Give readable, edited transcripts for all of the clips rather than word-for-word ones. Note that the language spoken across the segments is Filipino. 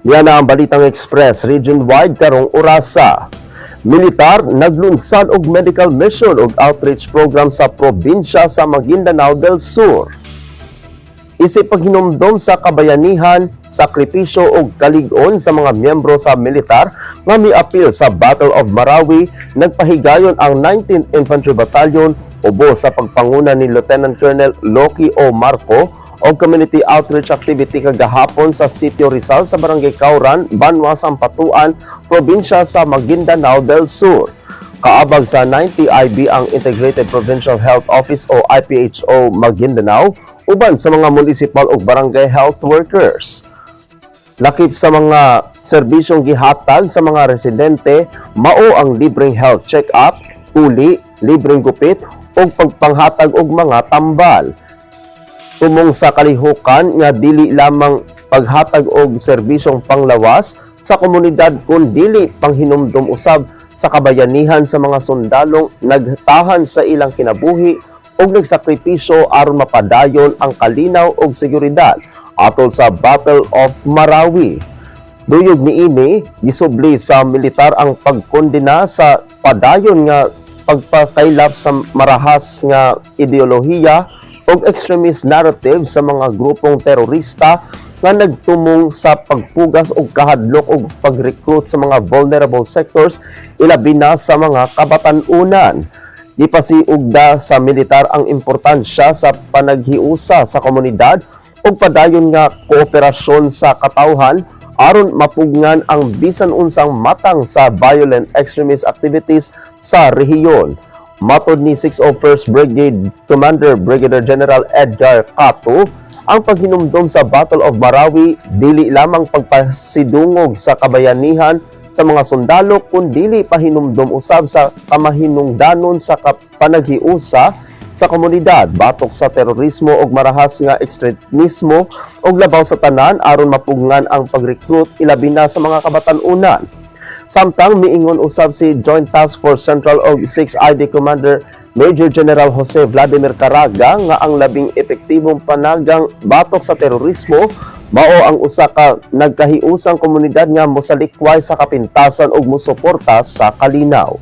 Yan na ang Balitang Express region-wide karong orasa. Militar naglunsad og medical mission ug outreach program sa probinsya sa Maguindanao del Sur. Isip paghinumdom sa kabayanihan, sakripisyo ug kalig-on sa mga miyembro sa militar nga miapil sa Battle of Marawi, nagpahigayon ang 19th Infantry Battalion ubos sa pagpanguna ni Lieutenant Colonel Loki O. Marco o community outreach activity kagahapon sa Sitio Rizal sa Barangay Kauran, Banwa, Sampatuan, probinsya sa Maguindanao del Sur. Kaabag sa 90IB ang Integrated Provincial Health Office o IPHO Maguindanao uban sa mga municipal ug barangay health workers. Lakip sa mga serbisyong gihatag sa mga residente, mao ang libreng health check-up, uli, libreng gupit ug pagpanghatag og mga tambal. Tumong sa kalihukan nga dili lamang paghatag og serbisyong panglawas sa komunidad kun dili panghinumdom usab sa kabayanihan sa mga sundalong nagtahan sa ilang kinabuhi ug nagsakripisyo aron mapadayon ang kalinaw ug seguridad atol sa Battle of Marawi. Duyog niini gisubli sa militar ang pagkondena sa padayon nga pagpakaylap sa marahas nga ideolohiya ug extremist narrative sa mga grupong terorista nga nagtumong sa pagpugas og kahadlok ug pag-recruit sa mga vulnerable sectors, ilabi na sa mga kabatan-unan. Gipasiugda sa militar ang importansya sa panaghiusa sa komunidad ug padayon nga kooperasyon sa katawhan aron mapugnan ang bisan unsang matang sa violent extremist activities sa rehiyon. Matod ni 601st Brigade Commander Brigadier General Edgar Cato, ang paghinumdom sa Battle of Marawi dili lamang pagpasidungog sa kabayanihan sa mga sundalo kundi pahinumdom usab sa kamahinungdanon sa panaghiusa sa komunidad batok sa terorismo ug marahas nga ekstremismo ug labaw sa tanan aron mapugnan ang pag-recruit ilabi na sa mga kabatan-unan. Samtang miingon usab si Joint Task Force Central og 6ID Commander Major General Jose Vladimir Caraga nga ang labing epektibong panagang batok sa terorismo mao ang usa ka nagkahiusang komunidad nga mosalikway sa kapintasan ug mosuporta sa kalinaw.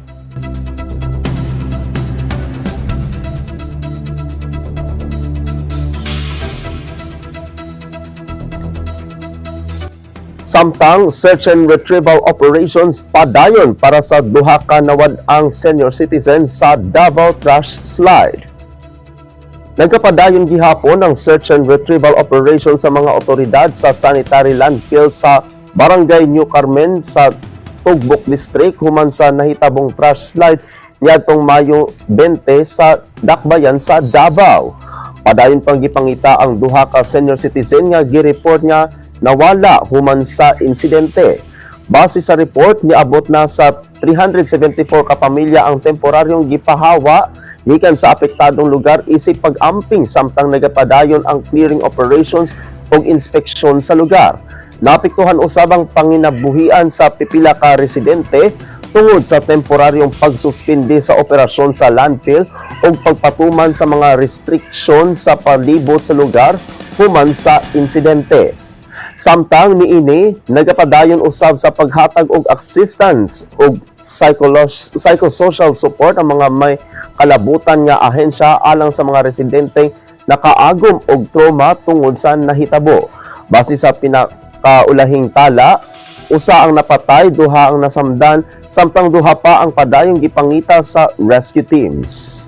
Samtang search and retrieval operations padayon para sa duha ka nawad-ang senior citizen sa Davao Trash Slide. Nagkapadayon gihapon ang search and retrieval operation sa mga otoridad sa sanitary landfill sa Barangay New Carmen sa Tugbok District human sa nahitabong trash slide niadtong Mayo 20 sa Dakbayan sa Davao. Padayon pang gipangita ang duha ka senior citizen nga gireport nga nawala human sa insidente. Base sa report, niabot na sa 374 kapamilya ang temporaryong gipahawa gikan sa apektadong lugar isip pag-amping samtang nagapadayon ang clearing operations ug inspeksyon sa lugar. Naapektuhan usab ang panginabuhian sa pipila ka residente tungod sa temporaryong pagsuspindi sa operasyon sa landfill ug pagpatuman sa mga restriksyon sa palibot sa lugar human sa insidente. Samtang niini nagapadayon usab sa paghatag og assistance ug psychosocial support ang mga may kalabutan nga ahensya alang sa mga residente nakaagom og trauma tungod sa nahitabo. Base sa pinakaulahing tala, usa ang napatay, duha ang nasamdan, samtang duha pa ang padayong gipangita sa rescue teams.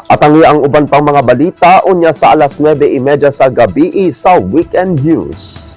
At ang uban pang mga balita unya sa alas 9:30 sa gabi sa Weekend News.